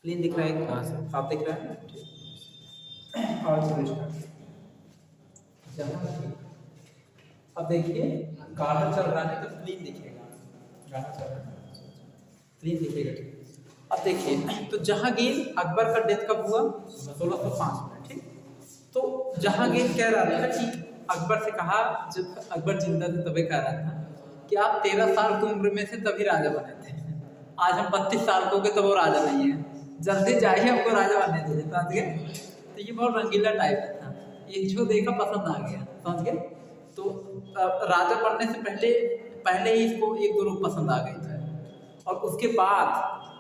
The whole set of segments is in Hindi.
क्लीन दिख रहा है? हाँ सर। साफ दिख रहा है? और चलो स्टार्ट। अब देखिए गाढ़ा चल रहा है तो क्लीन दिखेगा, गाढ़ा चल रहा है क्लीन दिखेगा। ठीक, अब देखिए तो जहांगीर अकबर का डेथ कब हुआ? 1605 में। ठीक, तो जहांगीर कह रहा था कि अकबर से कहा, जब अकबर जिंदा थे तभी कह रहा था कि आप 13 साल की उम्र में से तभी राजा बने थे, आज हम 32 साल के हो गए तब वो राजा नहीं है, जल्दी जाइए हमको राजा बनने दीजिए। समझ गए? तो ये बहुत रंगीला टाइप का था, ये जो देखा पसंद आ गया। समझ गए? तो राजा बनने से पहले ही इसको एक दो लोग पसंद आ गए थे, और उसके बाद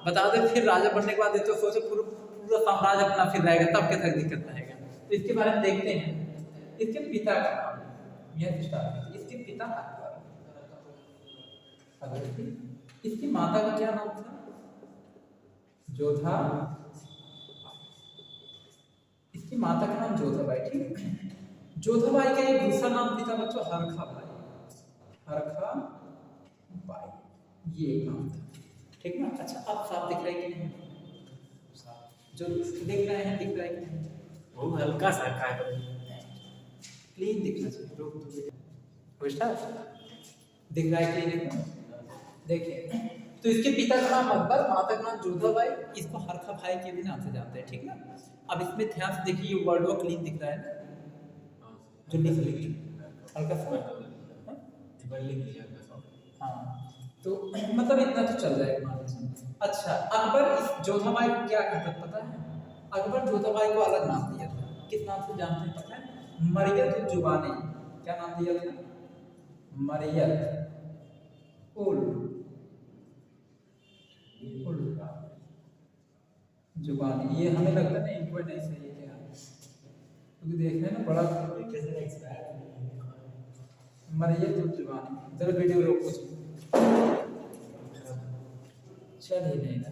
बता दे फिर राजा बनने के बाद ये तो सोचो पूरा साम्राज्य अपना फिर रहेगा, तब कैसा दिक्कत रहेगा। तो इसके बारे में देखते हैं। इसके पिता का नाम यह स्टार्ट, इसके पिता अकबर थी, इसकी माता का क्या नाम था? जोधा। इसकी माता का नाम जोधाबाई। ठीक, जोधाबाई का एक दूसरा नाम भी था बच्चों, हरखा बाई। हरखा बाई, ये एक नाम था। ठीक ना? अच्छा, अब साफ दिख रहा है कि नहीं? जो देख रहे हैं दिख रहा है कि नहीं? वो हल्का सा है। क्लीन दिखना चाहिए। दिख रहा है क्लीन एकदम? देखिए तो इसके पिता का नाम अकबर, माता का नाम जोधाबाई, इसको हरखा भाई के भी नाम से जानते हैं। ठीक ना? अब इसमें ध्यान से देखिए, ये वर्ड क्लीन दिख रहा है ना, जो लिख लिखी हल्का सा। हाँ, तो मतलब इतना तो चल जाएगा मान लीजिए। अच्छा, अकबर इस जोधाबाई को क्या कहता पता है? अकबर जोधाबाई को अलग नाम दिया था, किस नाम से जानते हैं पता है? मरियत जुबानी। क्या नाम दिया था? मरियत उल जुबानी। ये हमें लगता है ना इनको नहीं सही है क्या, क्योंकि देख रहे हैं ना बड़ा मरियत उल जुबानी। जरा वीडियो रोक कुछ चल ही नहीं रहा।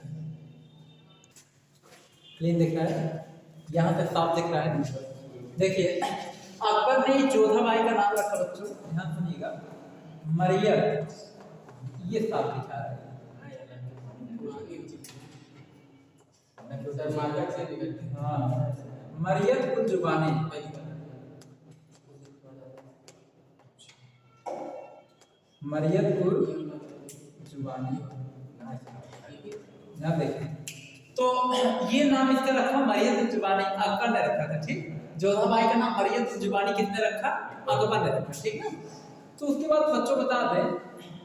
क्लीन दिख रहा है? यहाँ पे साफ दिख रहा है। देखिए अकबर ने जोधाबाई का नाम रखा बच्चों, ध्यान सुनिएगा, मरियत। ये साफ दिखा रहा है। हाँ, मरियत उल जुबानी। मरियत उल जुबानी, ध्यान देखें। तो ये नाम इसका रखा मरियत उल जुबानी, अकबर ने रखा था। ठीक, जोधाबाई का नाम मरियत उल जुबानी किसने रखा? अकबर ने रखा। ठीक ना? तो उसके बाद बच्चों बता दें,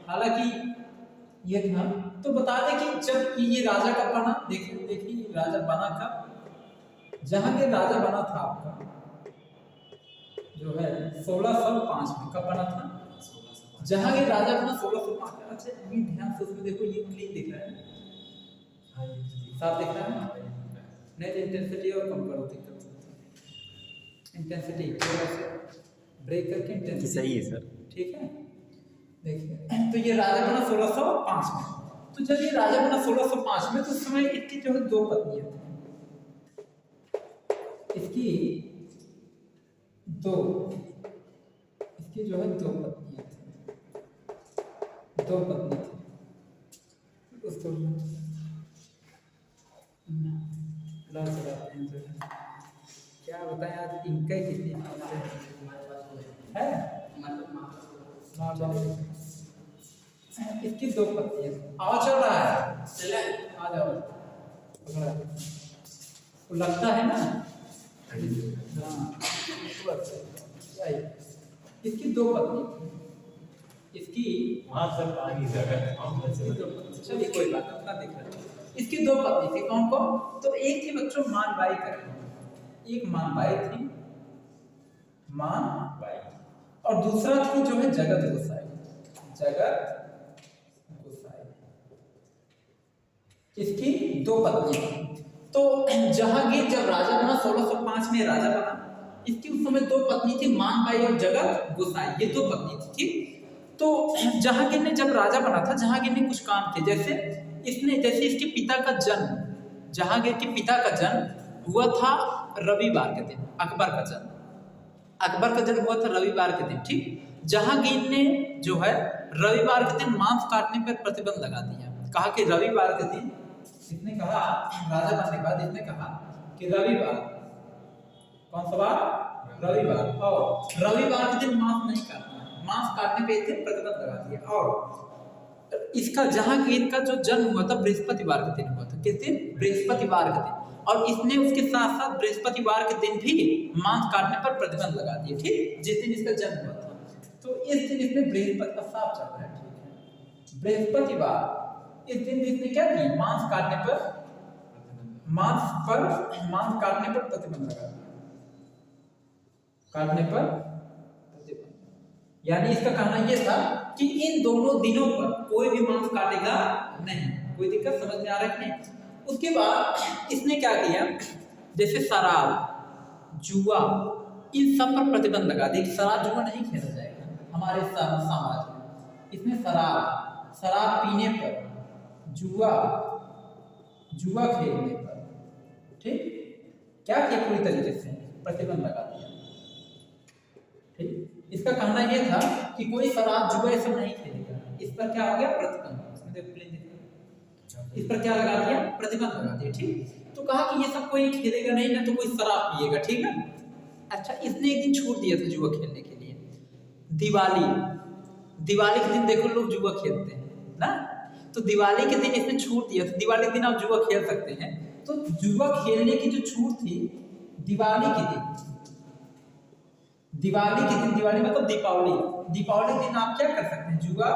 हालांकि ये था, तो बता दें कि जब ये राजा कब बना, देखिए राजा बना कब? जहांगीर राजा बना था आपका जो है 1605 में। कब बना था? जहांगीर राजा बना 1605 में। अच्छा, ये ध्यान से उसमें देखो, ये क्लीन दिख रहा है, साफ दिख रहा है ना? नहीं तो इंटेंसिटी और कम करो, दिक्कत इंटेंसिटी थोड़ा सा ब्रेक करके इंटेंसिटी सही है सर। ठीक है? देखिए तो ये राजा बना 1605 में। तो जब ये राजा बना 1605 में, तो उस समय इसकी जो है दो पत्नियां थी। इसकी जो है दो पत्नियां थी, दो पत्नी थी। उसको क्या बताएं, आज इनका ही कितनी है? इसकी दो पत्नी है। आवाज चल रहा है? चले आ जाओ, लगता है ना? हाँ, इसकी दो पत्नी थी। इसकी चलिए कोई बात अपना देख रहे। इसकी दो पत्नी थी, कौन कौन? तो एक थी बच्चों मानबाई करके, एक मानबाई थी, मानबाई, और दूसरा थी जो है जगत गोसाई। जगत गोसाई, इसकी दो पत्नी थी। तो जहांगीर जब राजा बना 1605 में राजा बना, इसकी उस समय दो पत्नी थी, मानबाई और जगत गोसाई, ये दो पत्नी थी। ठीक, तो जहांगीर ने जब राजा बना था, जहांगीर ने कुछ काम किए, जैसे इसके पिता का जन्म, जहांगीर के पिता का जन्म हुआ था रविवार के दिन। अकबर का जन्म हुआ था रविवार के दिन। ठीक, जहांगीर ने जो है रविवार के दिन मांस काटने पर प्रतिबंध लगा दिया, कहा कि रविवार के दिन इसने कहा, राजा बनने के बाद इसने कहा कि रविवार, कौन सा बार, रविवार, और रविवार के दिन मांस नहीं काटना है, मांस काटने पे इसने प्रतिबंध लगा दिया। और इसका जहांगीर का जो जन्म हुआ था बृहस्पतिवार के दिन हुआ था, किस दिन, बृहस्पतिवार के दिन, और इसने उसके साथ साथ बृहस्पतिवार के दिन भी मांस काटने पर प्रतिबंध लगा दिया, ठीक, जिस दिन इसका जन्म हुआ था। तो इस दिन इसने बृहस्पति का साफ चल रहा है, ठीक है, बृहस्पतिवार, इस दिन इसने क्या किया, मांस काटने पर प्रतिबंध लगा दिया, काटने पर प्रतिबंध। यानी इसका कहना यह था कि इन दोनों दिनों पर कोई भी मांस काटेगा नहीं। कोई दिक्कत समझ में आ रहा है कि नहीं? उसके बाद इसने क्या किया, जैसे शराब, जुआ, इन सब पर प्रतिबंध लगा दिया कि शराब जुआ नहीं खेला जाएगा हमारे समाज में। इसमें शराब पीने पर, जुआ खेलने पर, ठीक, क्या किया, पूरी तरीके से प्रतिबंध लगा दिया, ठीक। इसका कहना यह था कि कोई शराब जुआ ये सब नहीं खेलेगा। इस पर क्या हो गया, प्रतिबंध, इसमें देखो प्लेन दिखा, इस पर क्या लगा दिया, प्रतिबंध लगा दिया, ठीक। तो कहा कि ये सब कोई खेलेगा नहीं, ना तो कोई शराब पिएगा, ठीक है। अच्छा, इसने एक दिन छूट दिया था जुआ खेलने के लिए, दिवाली के दिन देखो लोग जुआ खेलते हैं ना, तो दिवाली के दिन इसने छूट दिया था, दिवाली के दिन आप जुआ खेल सकते हैं। तो जुआ खेलने की जो छूट थी दिवाली के दिन, दिवाली मतलब दीपावली के दिन आप क्या कर सकते हैं, जुआ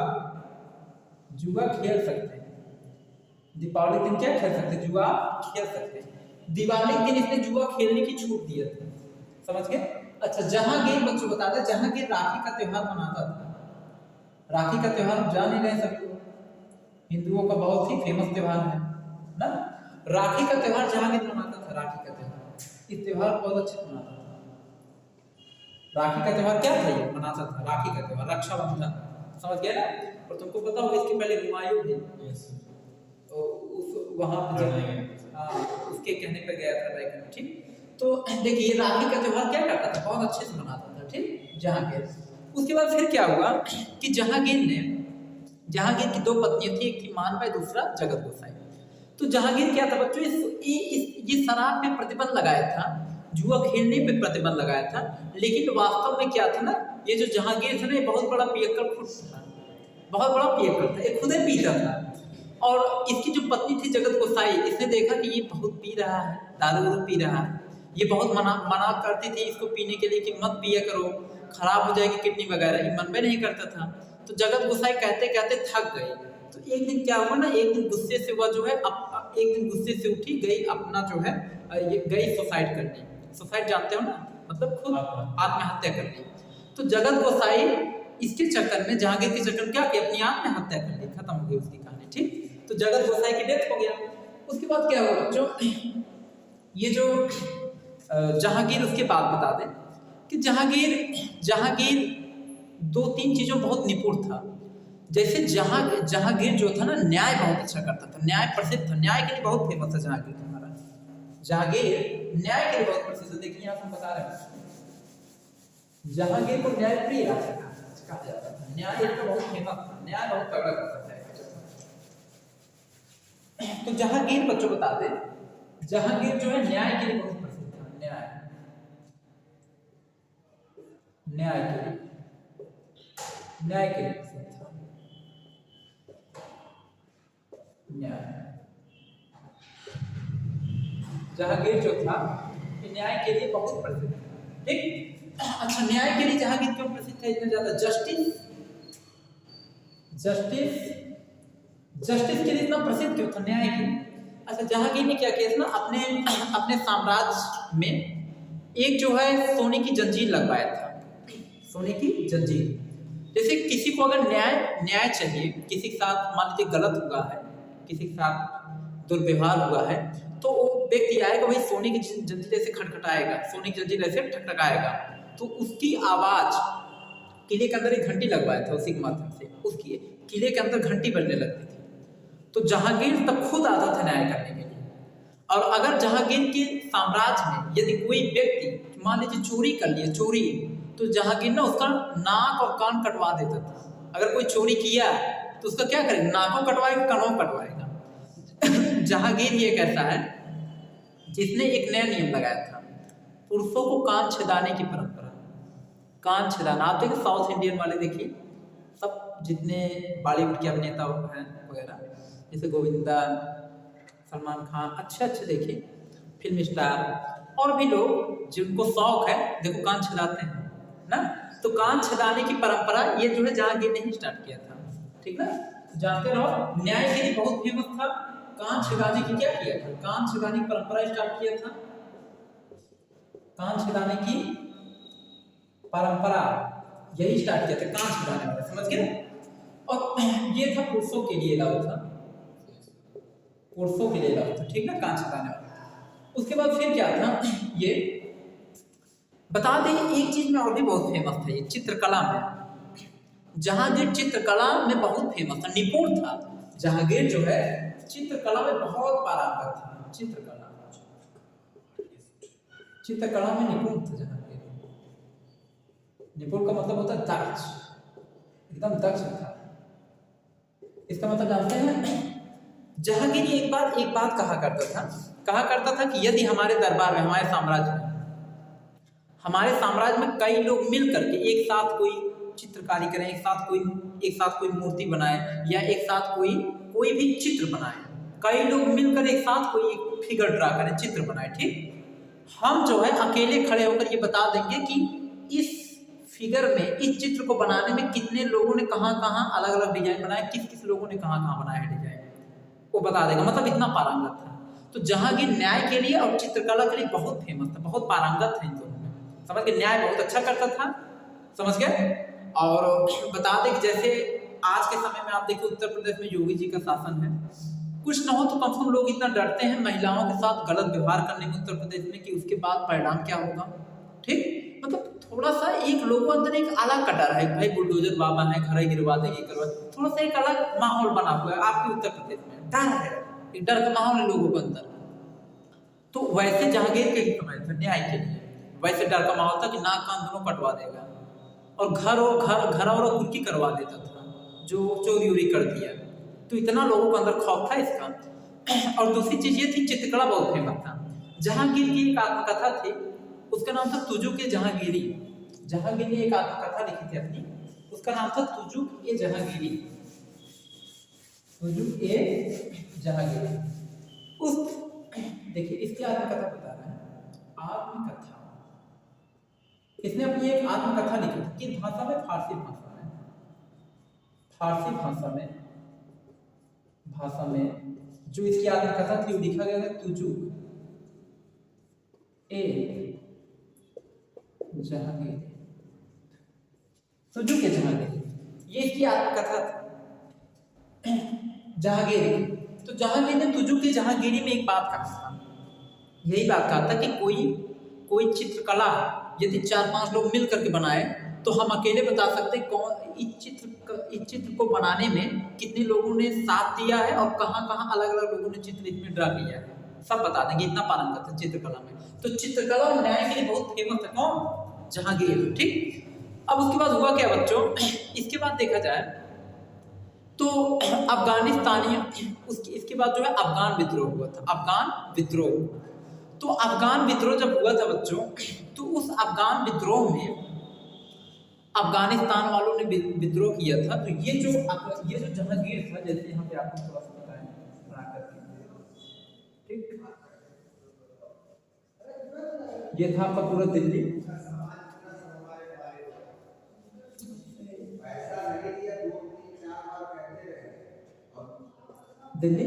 खेल सकते हैं। दीपावली के दिन क्या खेल सकते हैं, जुआ खेल सकते हैं। दिवाली के दिन इसने जुआ खेलने की छूट दिया था, समझ गए। अच्छा, जहांगीर, बच्चों बता दें, जहांगीर राखी का त्योहार मनाता था। राखी का त्योहार जान ही रहे सभी लोग, हिंदुओं का बहुत ही फेमस त्योहार है ना। राखी का त्योहार जहांगीर मनाता था, राखी का त्योहार, इस त्योहार बहुत अच्छे मनाता था। राखी का त्योहार क्या था, ये मनाता था, राखी का त्योहार, रक्षाबंधन, समझ गए ना। और तुमको पता होगा इसके पहले हुमायूं थे, उस वहां पे उसके कहने पर गया था बैकन, ठीक। तो देखिए राखी का त्योहार क्या करता था, बहुत अच्छे से मनाता था, ठीक, जहांगीर। उसके बाद फिर क्या हुआ कि जहांगीर की दो पत्नियां थी, एक थी मानबाई, दूसरा जगत गोसाई। तो जहांगीर क्या था बच्चों, ये शराब पे प्रतिबंध लगाया था, जुआ खेलने पे प्रतिबंध लगाया था, लेकिन वास्तव में क्या था ना, ये जो जहांगीर था ना, ये बहुत बड़ा पियक्कड़ था, बहुत बड़ा पियक्कड़ था, ये खुद ही पीता था। और इसकी जो पत्नी थी जगत गोसाई, इसने देखा कि ये बहुत पी रहा है, दारू पी रहा है, ये बहुत मना करती थी इसको पीने के लिए कि मत पिया करो, खराब हो जाएगी किडनी वगैरह, ये मन में नहीं करता था। तो जगत गोसाई कहते कहते थक गई। तो एक दिन क्या हुआ ना, एक दिन गुस्से से वह जो है एक दिन गुस्से से उठी, गई अपना जो है ये गई सुसाइड करने। सुसाइड जानते हो ना, मतलब खुद आत्महत्या कर ली। तो जगत गोसाई इसके चक्कर में, जहांगीर के चक्कर में क्या किया, अपनी आत्महत्या कर ली, खत्म हो गई उसकी कहानी, ठीक। तो जगत गोसाई की डेथ हो गया। उसके बाद क्या हुआ बच्चों, ये जो जहांगीर, उसके बाद बता दें कि जहांगीर दो तीन चीजों बहुत निपुण था। जैसे जहांगीर जो था ना, न्याय बहुत अच्छा करता था, न्याय प्रसिद्ध था, न्याय के लिए बहुत फेमस था जहांगीर हमारा। जहांगीर न्याय के लिए बहुत प्रसिद्ध है। देखिए यहाँ हम बता रहे हैं, जहांगीर को न्याय प्रिय राजा कहा जाता था, न्याय इसका बहुत फेमस था, न्याय बहुत तगड़ा करता था। तो जहांगीर बच्चों बता दें, जहांगीर जो है न्याय के लिए बहुत प्रसिद्ध था, न्याय के लिए प्रसिद्ध था, न्याय। जहांगीर जो था न्याय के लिए बहुत प्रसिद्ध था, ठीक। अच्छा, न्याय के लिए जहांगीर क्यों प्रसिद्ध है इतना ज्यादा, जस्टिस के लिए इतना प्रसिद्ध क्यों था, न्याय के लिए। अच्छा, जहांगीर ने क्या किया था ना, अपने साम्राज्य में एक जो है सोने की जंजीर लगवाया था, सोने की जंजीर। जैसे किसी को अगर न्याय चाहिए, किसी के साथ मान लीजिए गलत हुआ है, किसी के साथ दुर्व्यवहार हुआ है, तो वो व्यक्ति आएगा, वही सोने की जंजीर ऐसे खटखटाएगा, सोने की जंजीर ऐसे ठकठकाएगा, तो उसकी आवाज, किले के अंदर एक घंटी लगवाया था, उसी के माध्यम से उसकी किले के अंदर घंटी बजने लगती थी। तो जहांगीर तब खुद आता था न्याय करने के लिए। और अगर जहांगीर के साम्राज्य में यदि कोई व्यक्ति मान लीजिए चोरी कर लिया, चोरी, तो जहांगीर ना उसका नाक और कान कटवा देता था। अगर कोई चोरी किया तो उसका क्या करेगा, नाकों कटवाएगा, कानों कटवाएगा। जहांगीर ये कहता है जिसने एक नया नियम लगाया था, पुरुषों को कान छेदाने की परंपरा। कान छेदाना, आप देखिए साउथ इंडियन वाले देखिए, सब जितने बॉलीवुड के अभिनेता हैं वगैरह, जैसे गोविंदा, सलमान खान, अच्छे अच्छे देखिए फिल्म स्टार और भी लोग जिनको शौक है देखो कान छेदाते हैं ना। तो कान छेदाने की परंपरा ये जो है जहांगीर ने ही स्टार्ट किया था, ठीक ना। जानते रहो न्यायगिरी बहुत फेमस था, कान छेदाने की क्या किया था, कान छेदाने की परंपरा स्टार्ट किया था। कान छेदाने की परंपरा यही स्टार्ट किया था, कान छेदाने वाला, समझ गए। और ये था पुरुषों के लिए लागू था, पुरुषों के लिए लागू था, ठीक ना, कान छेदाने वाला। उसके बाद फिर क्या था, ये बता दें एक चीज में और भी बहुत फेमस था, ये चित्रकला में। जहांगीर चित्रकला में बहुत फेमस था, निपुण था। जहांगीर जो है चित्रकला में बहुत पारंगत था, चित्रकला में निपुण था जहांगीर। निपुण का मतलब होता है दक्ष, एकदम दक्ष था। इसका मतलब जानते हैं, जहांगीर एक बात कहा करता था कि यदि हमारे दरबार में, हमारे साम्राज्य में कई लोग मिल करके एक साथ कोई चित्रकारी करें, एक साथ कोई मूर्ति बनाए, या एक साथ कोई भी चित्र बनाए, कई लोग मिलकर एक साथ कोई एक फिगर ड्रा करें, चित्र बनाए, ठीक। हम जो है अकेले खड़े होकर ये बता देंगे कि इस फिगर में, इस चित्र को बनाने में कितने लोगों ने कहाँ अलग अलग डिजाइन बनाए, किस लोगों ने कहाँ बनाया है डिजाइन, वो बता देगा। मतलब इतना पारंगत था। तो जहांगीर न्याय के लिए और चित्रकला के लिए बहुत फेमस था, बहुत पारंगत था इन दोनों में, समझ गए। न्याय बहुत अच्छा करता था, समझ गए। और बता दें कि जैसे आज के समय में आप देखिए उत्तर प्रदेश में योगी जी का शासन है, कुछ ना हो तो कम से कम लोग इतना डरते हैं महिलाओं के साथ गलत व्यवहार करने में उत्तर प्रदेश में कि उसके बाद परिणाम क्या होगा, ठीक। मतलब थोड़ा सा एक लोगों अंदर एक अलग का डर है, भाई बुलडोजर बाबा है, घर गिरवा देंगे, करवा, थोड़ा सा एक अलग माहौल बना हुआ है आपके उत्तर प्रदेश में, डर है, एक डर का माहौल है लोगों के अंदर। तो वैसे जहांगीर के समय था न्याय के लिए, वैसे डर का माहौल था कि नाक कान दोनों कटवा देगा, और घर और कुर्की करवा देता था जो चोरी उरी कर दिया। तो इतना लोगों के अंदर खौफ था इसका। और दूसरी चीज ये थी, चित्रकला बहुत फेमस था। जहांगीर की एक आत्मकथा थी, उसका नाम था तुजुक ए जहांगीरी। जहांगीर ने एक आत्मकथा लिखी थी अपनी, उसका नाम था तुजुक ए जहांगीरी, तुजुक ए जहांगीरी। उस देखिए इसकी आत्मकथा बता रहा है, आत्मकथा। इसने अपनी एक आत्मकथा लिखी थी, किस भाषा में, फारसी भाषा में जो इसकी आत्मकथा थी वो लिखा गया था तुजुक ए जहांगीर, तुजुक ए जहांगीर, ये इसकी आत्मकथा थी जहांगीर। तो जहांगीर ने तुजुक ए जहांगीरी में एक बात कहा था, यही बात कहा था कि कोई चित्रकला यदि 4-5 लोग मिल करके बनाए तो हम अकेले बता सकते कौन इस चित्र को बनाने में कितने लोगों ने साथ दिया है और कहाँ अलग अलग लोगों ने चित्र इसमें ड्रा किया है, सब बता देंगे, इतना पारंगत है चित्रकला में। तो चित्रकला और न्याय के लिए बहुत फेमस है कौन, जहांगीर, ठीक। अब उसके बाद हुआ क्या बच्चों, इसके बाद देखा जाए तो इसके बाद जो है अफगान विद्रोह हुआ था, अफगान विद्रोह। तो अफगान विद्रोह जब हुआ था बच्चों, तो उस अफगान विद्रोह में अफगानिस्तान वालों ने विद्रोह किया था। तो ये जो जहांगीर था, जैसे यहाँ पे आपको थोड़ा सा बताएं बना करके, ठीक, ये था आपका पूरा दिल्ली,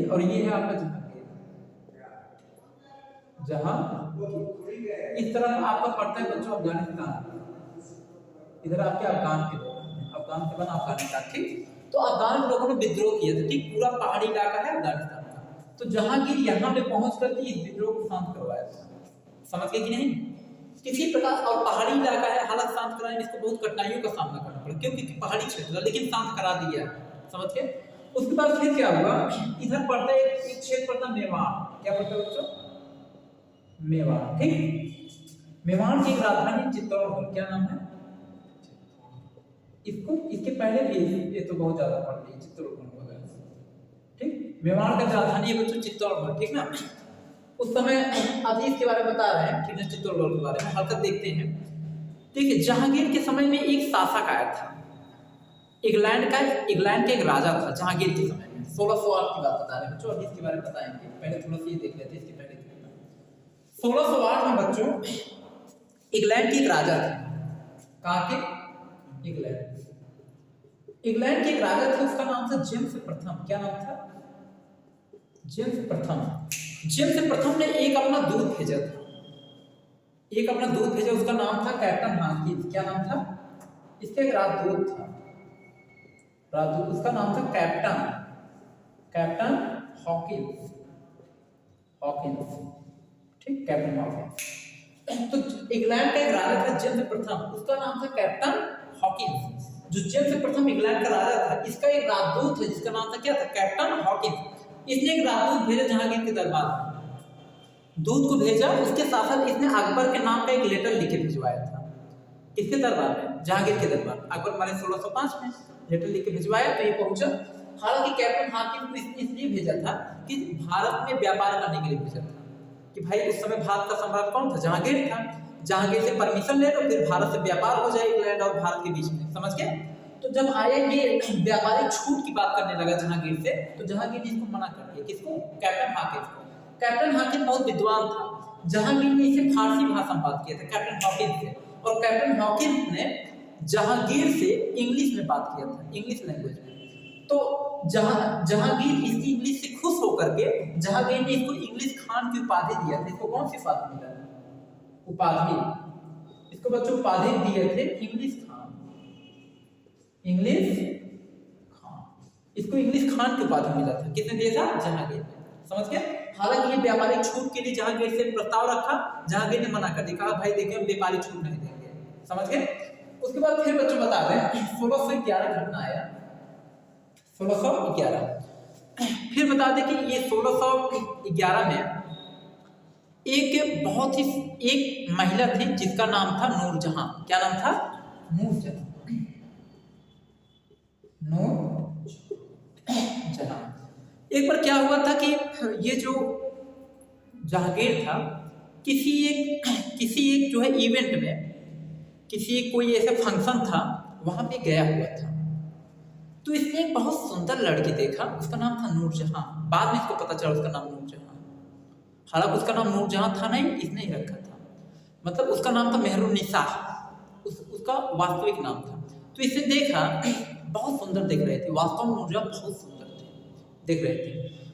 और ये है आपका जहांगीर, जहां इस तरफ आपका पड़ता है बच्चों अफगानिस्तान, इधर आपके अफगान के बाद अफगानिस्तान, ठीक। तो अफगान लोगों ने विद्रोह किया था, ठीक, पूरा पहाड़ी इलाका है अफगानिस्तान का। तो जहांगीर यहाँ पे पहुंच करके इस विद्रोह को शांत करवाया था, समझ गए कि नहीं। किसी प्रकार, और पहाड़ी इलाका है, हालात शांत कराने में इसको बहुत कठिनाइयों का सामना करना पड़ा, क्योंकि पहाड़ी क्षेत्र था, लेकिन शांत करा दिया, समझ गए। उसके बाद फिर क्या हुआ, इधर पड़ता है एक क्षेत्र पड़ता मेवाड़, क्या पड़ता है बच्चों, मेवाड़, ठीक। मेवाड़ की एक राजधानी चित्तौड़, क्या नाम है इसको, इसके पहले भी ये तो बहुत ज्यादा पड़ती है चित्तौड़ वगैरह, ठीक। मेवाड़ का राजधानी है बच्चों चित्तौड़गढ़, ठीक ना। उस समय अभी इसके बारे में बता रहे हैं, ठीक है, चित्तौड़गढ़ के बारे में हरकत देखते हैं। देखिए जहांगीर के समय में एक शासक आया था, इंग्लैंड का एक राजा था जहांगीर के समय में। 1608 की बात बता रहे हैं बच्चों, अभी इसके बारे में बताएंगे, पहले थोड़ा सा ये देख लेते हैं इसके पहले। 1608 में बच्चों इंग्लैंड के एक राजा थे। कहाँ के? इंग्लैंड के एक राजा थे, उसका नाम था जेम्स प्रथम। क्या नाम था? जेम्स प्रथम। जेम्स प्रथम ने एक अपना दूत भेजा था, उसका नाम था कैप्टन हॉकिंस। क्या नाम था? इसका एक राजदूत था, उसका नाम था कैप्टन हॉकिंस, ठीक, कैप्टन हॉकिंस। तो इंग्लैंड का एक राजा था जेम्स प्रथम, उसका नाम था कैप्टन हॉकिंस। जो जेम्स प्रथम इंग्लैंड का राजा था, इसका एक राजदूत है जिसका नाम था क्या था? Captain Hawkins. इसने एक राजदूत भेजा जहांगीर के दरबार में, दूत को भेजा, उसके साथ साथ इसने अकबर के नाम का एक लेटर लिख के भिजवाया था। किसके दरबार में? जहांगीर के दरबार में। अकबर मारे 1605 में लेटर लिख के भिजवाया तो ये पहुंचा। हालांकि कैप्टन हाकिम को इसलिए भेजा था कि भारत में व्यापार करने के लिए भेजा था, कि भाई उस समय भारत का सम्राट कौन था? जहांगीर था। जहांगीर से परमिशन ले लो, फिर भारत से व्यापार हो जाए इंग्लैंड और भारत के बीच में, समझ गए। तो जब आया ये व्यापारिक छूट की बात करने लगा जहांगीर से, तो जहांगीर ने इसको मना कर दिया। किसको? कैप्टन हाकिम को। कैप्टन हाकिम बहुत विद्वान था, जहांगीर ने इसे फारसी भाषा में बात किया था कैप्टन हॉकिंस से, और कैप्टन हॉकिंस ने जहांगीर से इंग्लिश में बात किया था, इंग्लिश लैंग्वेज में। तो जहांगीर इसकी इंग्लिश से खुश होकर के जहांगीर ने इसको इंग्लिश खान की उपाधि दिया था। इसको कौन सी उपाधि मिला? उपाधि, इसको बच्चों उपाधि दिए थे इंग्लिश खान, इसको इंग्लिश खान की उपाधि मिला था। किसने दिया था? जहांगीर, समझ गए। हालांकि ये व्यापारिक छूट के लिए जहांगीर से प्रस्ताव रखा, जहांगीर ने मना कर दिया, कहा भाई देखिए हम व्यापारिक छूट नहीं देंगे, समझ गए। उसके बाद फिर बच्चों बता दें 1611 घटना आया, 1611। फिर बता दें कि ये 1611 में एक बहुत ही एक महिला थी जिसका नाम था नूरजहां। क्या नाम था? नूरजहां। एक बार क्या हुआ था कि ये जो जहांगीर था किसी एक जो है इवेंट में, किसी एक कोई ऐसा फंक्शन था वहां पे गया हुआ था। तो इसने एक बहुत सुंदर लड़की देखा, उसका नाम था नूरजहां। बाद में इसको पता चला उसका नाम नूरजहां, हालांकि उसका नाम नूरजहां था नहीं, इसने ही रखा था। मतलब उसका नाम था मेहरुन्निसा, उसका वास्तविक नाम था। तो इसे देखा, बहुत सुंदर दिख रहे थे, वास्तव में नूरजहां बहुत सुंदर दिख रहे थे।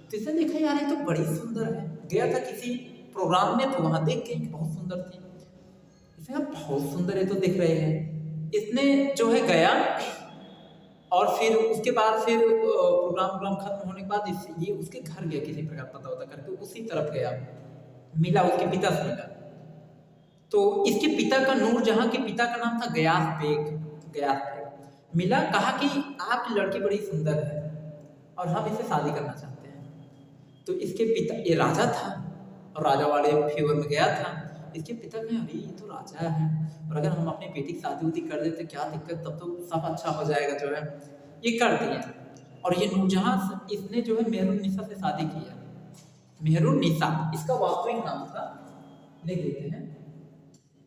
तो इसने देखा यार ये तो बड़ी सुंदर है। गया था किसी प्रोग्राम में तो वहां देख के बहुत सुंदर थी, इसने बहुत सुंदर है तो दिख रहे हैं। इसने जो है गया और फिर उसके बाद फिर प्रोग्राम खत्म होने के बाद ये उसके घर गया, किसी प्रकार पता होता करके उसी तरफ गया, मिला, उसके पिता से मिला। तो इसके पिता का, नूरजहां के पिता का नाम था गयास बेग। मिला, कहा कि आपकी लड़की बड़ी सुंदर है और हम इससे शादी करना चाहते हैं। तो इसके पिता, ये राजा था और राजा वाले फेवर में गया था। इसके पिता ने, अरे ये तो राजा है और अगर हम अपनी बेटी की शादी उदी कर देते क्या दिक्कत, तब तो सब अच्छा हो जाएगा, जो है ये कर दिए। और ये नूरजहां इसने जो है मेहरुन्निसा से शादी किया। मेहरुन्निसा इसका वास्तविक नाम था, लिख देते हैं,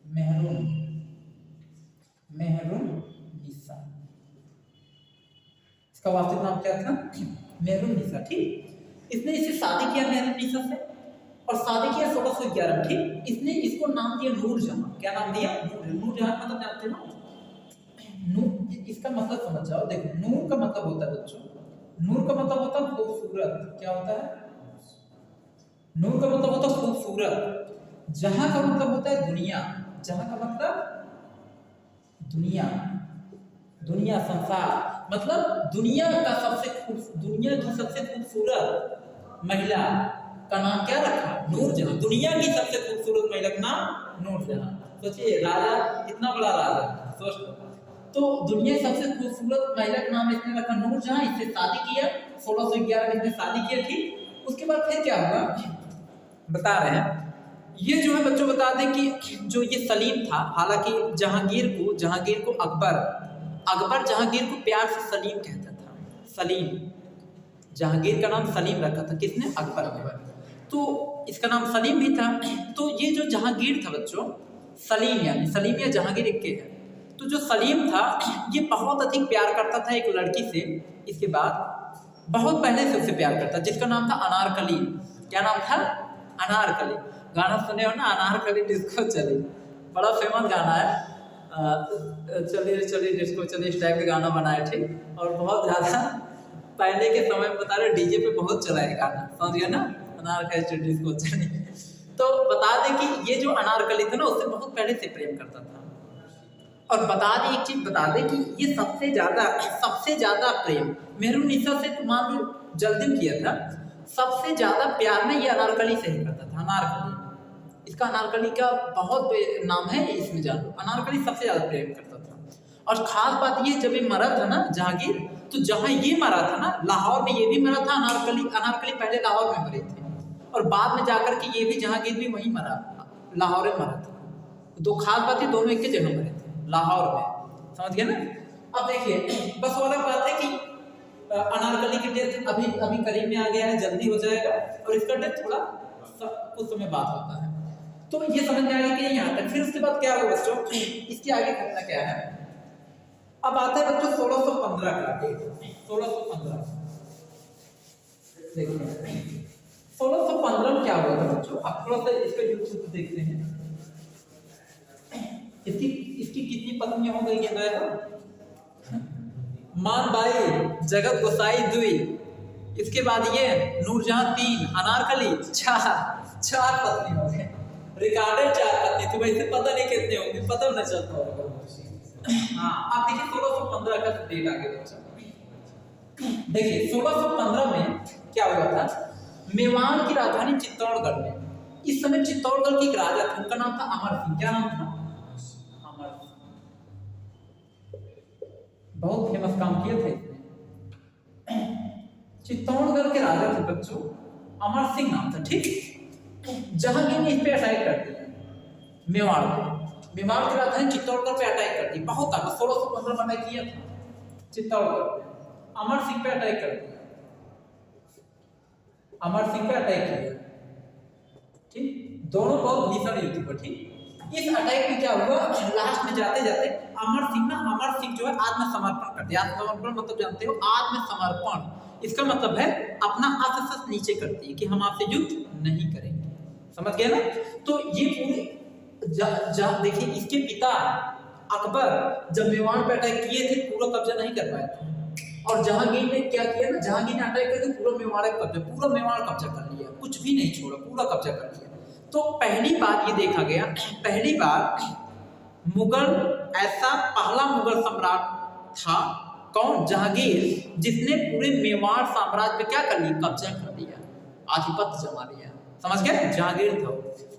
मेहरुन्निसा। इसका वास्तविक नाम क्या था? मेहरुन्निसा, ठीक। इसने इससे शादी किया मेहरुन्निसा से, और शादी किया 1611 में, ठीक। इसने इसको नाम दिया नूरजहां। क्या नाम दिया? नूरजहां मतलब जानते हो ना? नूर, इसका मतलब समझ जाओ। देखो, नूर का मतलब होता है बच्चों, नूर का मतलब होता है खूबसूरत। क्या होता है? नूर का मतलब होता है खूबसूरत। जहां का मतलब होता है दुनिया, जहां का मतलब दुनिया, संसार, मतलब दुनिया की सबसे खूबसूरत महिला का नाम क्या रखा? नूरजहां। दुनिया की सबसे खूबसूरत महिला का नाम नूरजहां। सोचिए, राजा, इतना बड़ा राजा, सोच लो। तो दुनिया की सबसे खूबसूरत महिला का नाम इसने रखा नूरजहां। इससे शादी किया 1611 में, इसने शादी किया, ठीक। उसके बाद फिर क्या हुआ बता रहे हैं। ये जो है बच्चों बता दें कि जो ये सलीम था, हालांकि जहांगीर को अकबर जहांगीर को प्यार से सलीम कहता था, सलीम। जहांगीर का नाम सलीम रखा था किसने? अकबर ने। तो इसका नाम सलीम भी था। तो ये जो जहांगीर था बच्चों, सलीम यानी सलीम या जहांगीर एक के है। तो जो सलीम था ये बहुत अधिक प्यार करता था एक लड़की से। इसके बाद बहुत पहले से उससे प्यार करता, जिसका नाम था अनारकली। क्या नाम था? अनारकली। गाना सुने हो ना, अनारकली डिस्को चली, बड़ा फेमस गाना है। चलिए चलिए डिस्को चलिए, इस टाइप का गाना बना है, ठीक। और बहुत ज़्यादा पहले के समय में बता रहे डीजे पे बहुत चला है गाना, समझ गया ना, अनारकली डिस्को चली। तो बता दें कि ये जो अनारकली था ना उससे बहुत पहले से प्रेम करता था। और बता दें एक चीज बता दें कि ये सबसे ज्यादा प्रेम मेहरुनिसा से तो मान लो जल्दी में किया था, सबसे ज्यादा प्यार में ये अनारकली से ही करता था। अनारकली, इसका अनारकली का बहुत नाम है, इसमें जान लो। अनारकली सबसे ज्यादा प्रेम करता था। और खास बात ये, जब ये मरा था ना जहांगीर, तो जहां ये मरा था ना लाहौर में, ये भी मरा था अनारकली पहले लाहौर में मरे थे, और बाद में जाकर के ये भी जहांगीर भी वहीं मरा, लाहौर में मरा था। दो खास बात है, दोनों एक के जगह मरे थे लाहौर में, समझ गए ना। अब देखिए बस वाला बात है कि अनारकली की डेथ अभी करीब में आ गया है, जल्दी हो जाएगा, और इसका डेथ थोड़ा कुछ समय बाद होता है। तो ये समझ में आ गया कि यहाँ तक। फिर उसके बाद क्या होगा बच्चों, इसके आगे घटना क्या है। अब आता है बच्चों 1615 का डेट। 1615 देखिए 1615 में क्या हुआ था बच्चों, आप थोड़ा सा इसका यूट्यूब पे देखते हैं। इसकी कितनी पत्नियां हो गई है? मानबाई, जगत गोसाई 2, इसके बाद ये नूरजहां 3, अनारकली 4 पत्नी हो गए, रिकॉर्डेड 4 पत्नी। तो वैसे पता नहीं कितने होंगे, पता नहीं चलता होगा। हाँ आप देखिए 1615 का डेट आ गया बच्चा। देखिए 1615 में क्या हुआ था, मेवाड़ की राजधानी चित्तौड़गढ़ में, इस समय चित्तौड़गढ़ के एक राजा थे, उनका नाम था अमर सिंह। क्या नाम था? अमर सिंह। बहुत फेमस काम किए थे इसने। चित्तौड़गढ़ के राजा थे बच्चों, अमर सिंह नाम था, ठीक। जहांगीर ने इस पे अटैक कर दिया, मेवाड़ पे। मेवाड़ की राजधानी चित्तौड़गढ़ पे अटैक कर दी, बहुत आगे 1615 में अटैक किया था चित्तौड़गढ़ पे। अमर सिंह पे अटैक कर दिया, अमर सिंह पे अटैक किया, ठीक। दोनों बहुत भीषण युद्ध हुआ, ठीक। इस अटैक में क्या हुआ, लास्ट में जाते जाते अमर सिंह जो है आत्मसमर्पण कर दिया। आत्मसमर्पण मतलब जानते हो, आत्मसमर्पण। इसका मतलब है अपना अस्त्र नीचे कर दिए कि हम आपसे युद्ध नहीं करेंगे, समझ गए ना। तो ये पूरे देखिए इसके पिता अकबर जब मेवाड़ पे अटैक किए थे, पूरा कब्जा नहीं कर पाए थे। और जहांगीर ने क्या किया ना, जहांगीर ने अटैक करके पूरा मेवाड़ कब्जा कर लिया, कुछ भी नहीं छोड़ा, पूरा कब्जा कर लिया। तो पहली बार ये देखा गया, पहली बार मुगल ऐसा पहला मुगल सम्राट था, कौन? जहांगीर, जिसने पूरे मेवाड़ साम्राज्य पे क्या कर लिया, कब्जा कर लिया, आधिपत्य जमा लिया, समझ गए। जहांगीर था।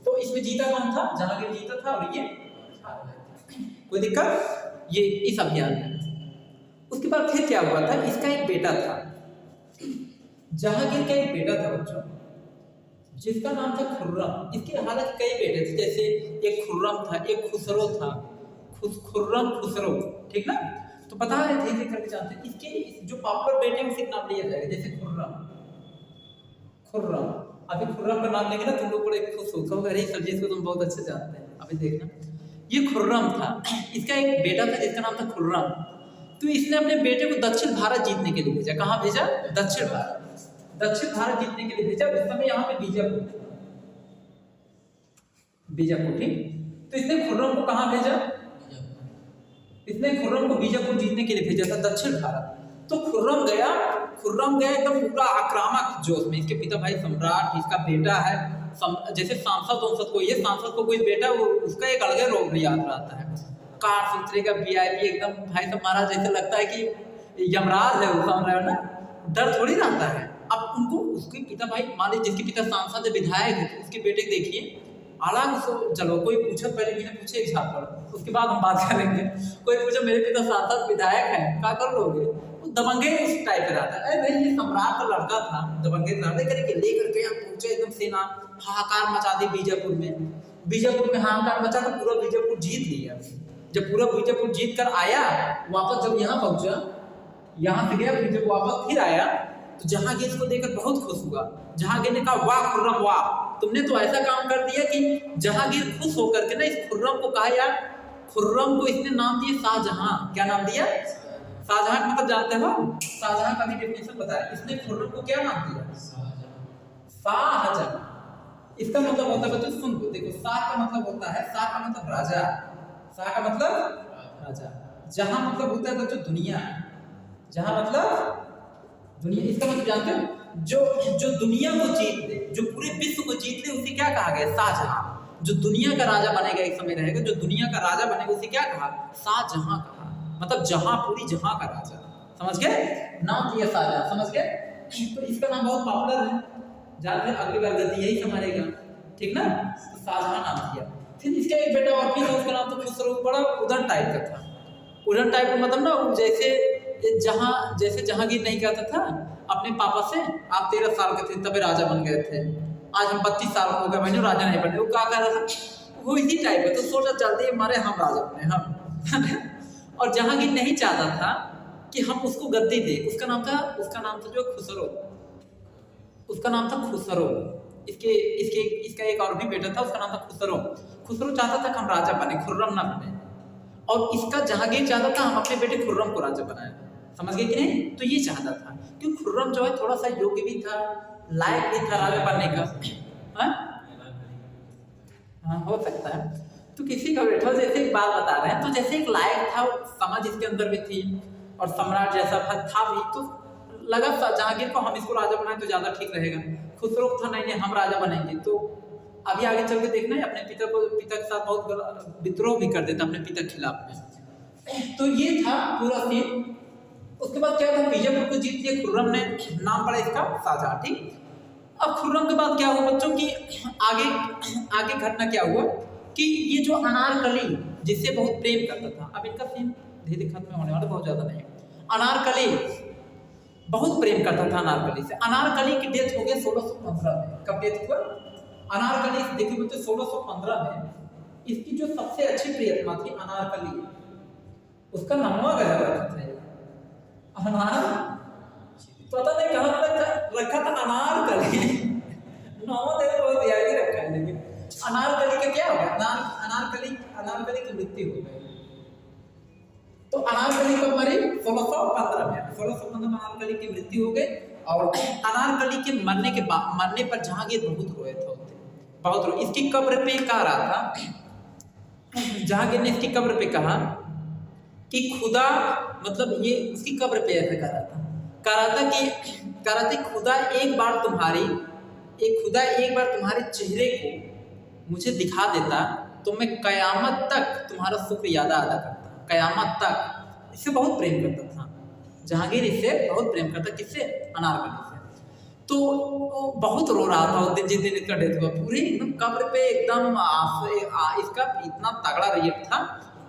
तो इसमें जीता कौन था? जहांगीर जीता था, और ये कोई दिक्कत ये इस अभियान में। उसके बाद फिर क्या हुआ था, इसका एक बेटा था, जहांगीर का एक बेटा था बच्चों, जिसका नाम था खुर्रम। इसके हालांकि कई बेटे थे, जैसे एक खुर्रम था, एक खुसरो था, खुर्रम खुसरो, ठीक ना। तो बता रहे थे धीरे करके जानते हैं। इसके जो पॉपुलर बेटे उनसे नाम लिया जाएगा, जैसे खुर्रम। अभी खुर्रम का नाम लेंगे ना तुम लोग बड़े खुश हो, कहोगे अरे सर जी इसको तुम बहुत अच्छे जानते हैं। अभी देखना, ये खुर्रम था, इसका एक बेटा था जिसका नाम था खुर्रम। तो इसने अपने बेटे को दक्षिण भारत जीतने के लिए भेजा। कहाँ भेजा? दक्षिण भारत जीतने के लिए भेजा। उस समय यहाँ पे बीजापुर, ठीक। तो इसने खुर्रम को कहाँ भेजा? इसने खुर्रम को बीजापुर जीतने के लिए भेजा था, दक्षिण भारत। तो खुर्रम गया एकदम पूरा आक्रामक जोश में। इसके पिता भाई सम्राट, इसका बेटा है जैसे सांसद कोई है, सांसद को कोई बेटा, वो उसका एक अलग रोग याद रहता है, कार सूत्रे का VIP एकदम भाई साहब महाराज, जैसे लगता है कि यमराज है वो, समझ रहे हो ना, डर थोड़ी रहता है। अब उनको उसके पिता भाई मान लीजिए, जिसके पिता सांसद विधायक है, उसके बेटे देखिए अलग उसको, चलो कोई पूछो, पहले मैंने पूछे एग्जाम्पल, उसके बाद हम बात करेंगे। कोई पूछो मेरे पिता सांसद विधायक है, क्या कर लोगे? वो दबंगे उस टाइप का रहता है। भाई ये सम्राट का लड़का था, दबंगे करके लेकर के पहुंचे, एकदम सेना हाहाकार मचा दी बीजापुर में हाहाकार मचा, तो पूरा बीजापुर जीत लिया। जब पूरा बीजापुर जीत कर आया वापस, जब यहाँ पहुंचा, यहाँ से गया, फिर जब वापस फिर आया, तो जहांगीर इसको देखकर बहुत खुश हुआ। जहांगीर ने कहा वाह खुर्रम वाह, तुमने तो ऐसा काम कर दिया कि जहांगीर खुश होकर के ना इस खुर्रम को कहा यार, खुर्रम को इसने नाम दिया शाहजहां। क्या नाम दिया? शाहजहां का मतलब जानते हो? शाहजहां का भी डेफिनेशन बताया। इसने खुर्रम को क्या नाम दिया? शाहजहां। इसका मतलब होता है बच्चों सुन लो, देखो शाह का मतलब होता है, शाह का मतलब राजा, शाह का मतलब राजा, जहां मतलब होता है बच्चों दुनिया, जहां मतलब दुनिया। इसका मतलब जानते हो? जो दुनिया को जीत ले, जो पूरे विश्व को जीत ले, उसे क्या कहा गया? शाहजहां। जो दुनिया का राजा बनेगा, एक समय रहेगा जो दुनिया का राजा बनेगा, उसे क्या कहा? शाहजहां कहा। मतलब जहां, पूरी जहां का राजा। समझ गए? नाम दिया शाहजहां। समझ गए? तो इसका नाम बहुत पॉपुलर है, जानते हैं? अगली बार गद्दी यही संभालेगा, ठीक ना? तो शाहजहां नाम दिया। फिर इसका एक बेटा और भी था, उसका नाम तो खुसरो। बड़ा उधर टाइप का था। उधर टाइप का मतलब ना जैसे जहांगीर नहीं कहता था अपने पापा से आप 13 साल के थे तभी राजा बन गए थे, आज हम 32 साल हो गए मैंने राजा नहीं बने। वो क्या कह रहा था? वो इसी टाइप का। तो सोचा जल्दी हमारे हम राजा बने हम और जहांगीर नहीं चाहता था कि हम उसको गद्दी दे। उसका नाम था जो खुसरो, उसका नाम था खुसरो। इसका एक और भी बेटा था, उसका नाम था खुसरो। खुसरो चाहता था कि हम राजा बने, खुर्रम ना बने। और इसका जहांगीर चाहता था हम अपने बेटे खुर्रम को राजा बनाएं। समझ गए कि नहीं? तो ये चाहता था क्योंकि खुर्रम जो है थोड़ा सा योग्य भी था, लायक भी था राजा बनने का। हाँ हो सकता है। तो किसी का बेटा, जैसे एक बात बता रहे हैं, तो जैसे एक लायक था, समझ इसके अंदर भी थी और सम्राट जैसा था भी, तो लगा जहांगीर को हम इसको राजा बनाए तो ज्यादा ठीक रहेगा। खुसरो था नहीं हम राजा बनेंगे। तो अभी आगे चल के देखना है, अपने पिता के साथ बहुत विद्रोह भी कर देता अपने पिता के खिलाफ में। तो ये था पूरा सीन। उसके बाद क्या था? बीजापुर को जीत लिया खुर्रम ने, नाम पड़ा इसका शाहजहां। ठीक। अब खुर्रम के बाद क्या हुआ बच्चों की आगे घटना क्या हुआ कि ये जो अनारकली जिससे बहुत प्रेम करता था, अब इनका सीन धीरे खत्म होने वाला, बहुत ज्यादा नहीं। अनारकली बहुत प्रेम करता था अनारकली से। अनारकली की डेथ हो गई 1615 में। कब डेथ हुआ? अनारकली देखिए बच्चों 1615 में इसकी जो सबसे अच्छी प्रियतमा थी अनारकली, उसका नाम गया रखा था अनार, पता नहीं कहां रखा था अनारकली। नाम देखो बहुत याद ही रखा है, लेकिन अनारकली का क्या हो गया? अनारकली की मृत्यु हो गई। तो अनारकली कब मरी? 1615 में। 1615 में अनारकली की मृत्यु हो गई। और अनारकली के मरने पर जहांगीर बहुत रोए थे, बहुत रोए। इसकी कब्र पे कह रहा था, जहांगीर ने इसकी कब्र पे कहा कि खुदा, मतलब ये उसकी कब्र पे ऐसे कह रहा था खुदा एक बार तुम्हारे चेहरे को मुझे दिखा देता तो मैं कयामत तक तुम्हारा शुक्रियादा अदा करता। कयामत तक। इससे बहुत प्रेम करता था जहांगीर, इससे बहुत प्रेम करता। किससे? अनारकली से। तो वो बहुत रो रहा था उस दिन, जिस दिन इसका डेथ हुआ। पूरे एकदम कब्र पे एकदम इसका इतना तगड़ा रेप था,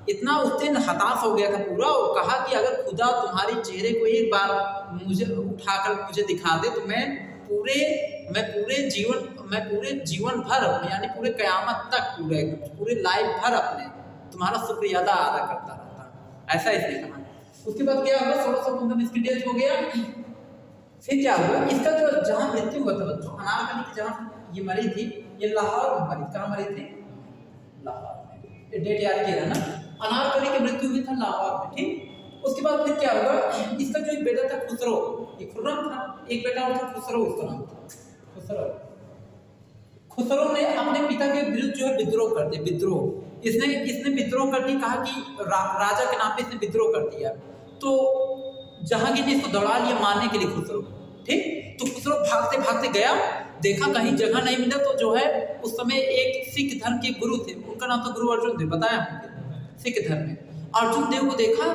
इतना उस दिन हताश हो गया था पूरा। और कहा कि अगर खुदा तुम्हारे चेहरे को एक बार मुझे उठाकर मुझे दिखा दे तो मैं पूरे जीवन भर, यानी पूरे कयामत तक, पूरे लाइफ भर अपने तुम्हारा शुक्रियादा अदा करता रहता। ऐसा इसने कहा। उसके बाद क्या हुआ? 1615 में इसकी डेथ हो गया। फिर क्या हुआ? इसका जो जहां मृत्यु हुआ था बच्चों, अनारकली की जहां ये मरी थी, ये लाहौर में मरी। कहाँ मरी थी? लाहौर में। डेट याद किया ना? अनारकली की मृत्यु हुई था लाहौर में। ठीक। उसके बाद फिर क्या हुआ? इसका जो एक बेटा था खुसरो, एक खुर्रम था, एक बेटा और था खुसरो, उसका नाम था खुसरो ने अपने पिता के विरुद्ध जो है विद्रोह कर दिया। विद्रोह इसने विद्रोह कर दी। कहा कि राजा के नाम पे इसने विद्रोह कर दिया। तो जहांगीर ने इसको दौड़ा लिया मारने के लिए खुसरो। ठीक। तो खुसरो भागते भागते गया, देखा कहीं जगह नहीं मिला। तो जो है उस समय एक सिख धर्म के गुरु थे, उनका नाम था गुरु अर्जुन देव, बताया हमने। सिख धर्म में अर्जुन देव को देखा,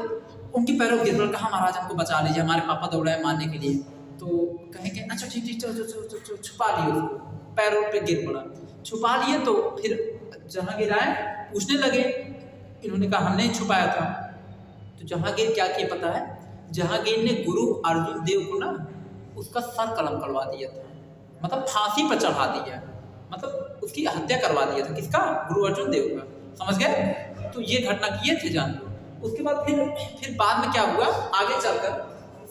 उनकी पैरों गिर पड़ा। कहा महाराज हमको बचा लीजिए, हमारे पापा दौड़ाए मारने के लिए। तो कहेंगे अच्छा ठीक चलो छुपा लिए उसको। पैरों पे गिर पड़ा, छुपा लिए। तो फिर जहांगीर आए, पूछने लगे। इन्होंने कहा हम नहीं छुपाया था। तो जहांगीर क्या किया पता है? जहांगीर ने गुरु अर्जुन देव को ना उसका सर कलम करवा दिया था, मतलब फांसी पर चढ़ा दिया, मतलब उसकी हत्या करवा दिया था। किसका? गुरु अर्जुन देव का। समझ गए? तो ये घटना किए थे जान लो। उसके बाद फिर बाद में क्या हुआ? आगे चलकर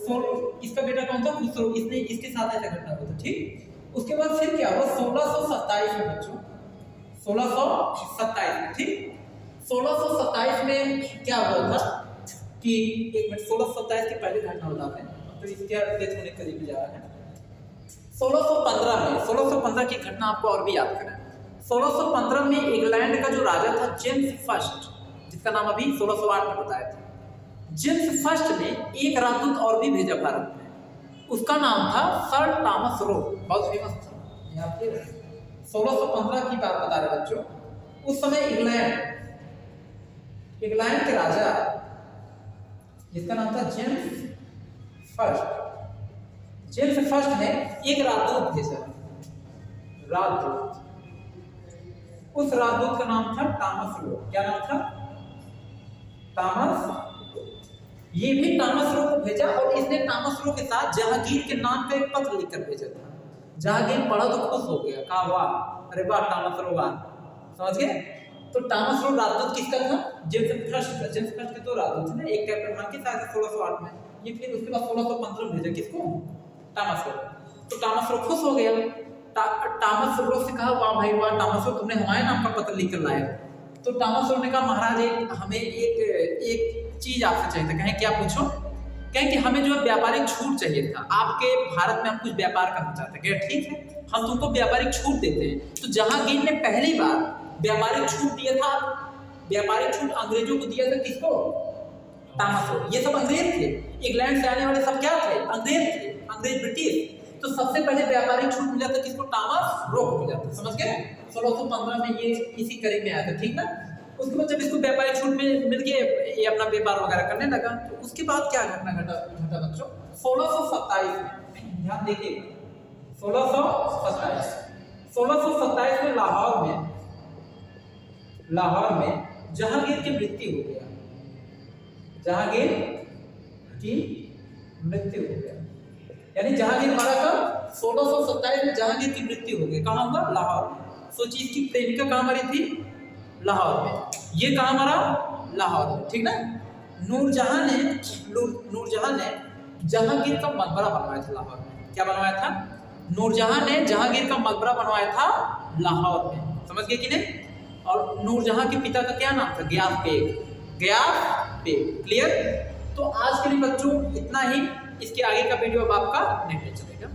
इसका बेटा कौन था? खुसरो। इसने इसके साथ ऐसा घटना हुआ था, ठीक। उसके बाद फिर क्या हुआ? 1627 में बच्चों, 1627 में, ठीक। 1627 में क्या हुआ था कि एक मिनट, 1627 के पहले घटना बताते हैं, तो इसके डेथ होने करीब जा रहा है। 1615 में, 1615 की घटना आपको और भी याद करना है। 1615 में इंग्लैंड का जो राजा था जेम्स फर्स्ट, जिसका नाम अभी 1608 में बताया था, जेम्स फर्स्ट ने एक राजदूत और भी भेजा भारत में। उसका नाम था सर थॉमस रो, बहुत फेमस था। यहाँ पे 1615 की बात बता रहे बच्चों। उस समय इंग्लैंड के राजा, जिसका नाम था जेम्स फर्स्ट, जेम्स फर्स्ट ने एक राजदूत भेजा, राजदूत। उस राजदूत का नाम था थॉमस रो। क्या नाम था? थॉमस। ये भी थॉमस रो को भेजा, और इसने थॉमस रो के साथ जहांगीर के नाम का एक पत्र लिखकर भेजा था। जहांगीर पढ़ा तो खुश हो गया, कहा वाह, अरे वाह थॉमस रो वाह, समझ गए? तो थॉमस रो राजदूत किसका था? जेम्स फर्स्ट का। जेम्स फर्स्ट के दो राजदूत थे ना, एक कैप्टन हाकी था 1608 में, ये फिर उसके बाद 1615 में भेजा किसको? Thomas Roe. तो थॉमस रो खुश हो गया। थॉमस रो से कहा वाह भाई वाह थॉमस रो, तुमने हमारे नाम का पत्र लिख कर लाए। तो थॉमस रो ने कहा महाराज हमें एक चीज आपसे चाहिए था। कहें क्या? पूछो। कहें कि हमें जो है व्यापारिक छूट चाहिए था, आपके भारत में हम कुछ व्यापार करना चाहते हैं। कहें ठीक है, हम तुमको व्यापारिक छूट देते हैं। तो जहांगीर ने पहली बार व्यापारिक छूट दिया था, व्यापारिक छूट अंग्रेजों को दिया था। किसको? Thomas Roe. ये सब अंग्रेज थे, इंग्लैंड से आने वाले सब क्या थे? अंग्रेज थे, अंग्रेज ब्रिटिश। तो सबसे पहले व्यापारिक छूट मिला था किसको? थॉमस रो को मिला था, समझ गए? 1615 में ये इसी करीब में आया था, ठीक ना। उसके बाद जब इसको व्यापारिक छूट में मिल गए, ये अपना व्यापार वगैरह करने लगा। तो उसके बाद क्या घटना घटा बच्चों? 1627 में, ध्यान देखिए, 1627 में लाहौर में जहांगीर की मृत्यु हो गया। जहांगीर की मृत्यु हो गया, यानी जहांगीर मारा कब? 1627 में जहांगीर की मृत्यु हो गई। कहाँ हुआ? लाहौर में। सोचिए इसकी प्रेमिका कहाँ मरी थी? लाहौर में। ये कहाँ मरा? लाहौर में, ठीक ना। नूरजहां ने जहांगीर का मकबरा बनवाया था लाहौर में। क्या बनवाया था? नूरजहां ने जहांगीर का मकबरा बनवाया था लाहौर में, समझ गए कि नहीं। और नूरजहां के पिता का क्या नाम था? गयास बेग। क्लियर? तो आज के लिए बच्चों इतना ही। इसके आगे का वीडियो अब आपका नेक्स्ट चलेगा।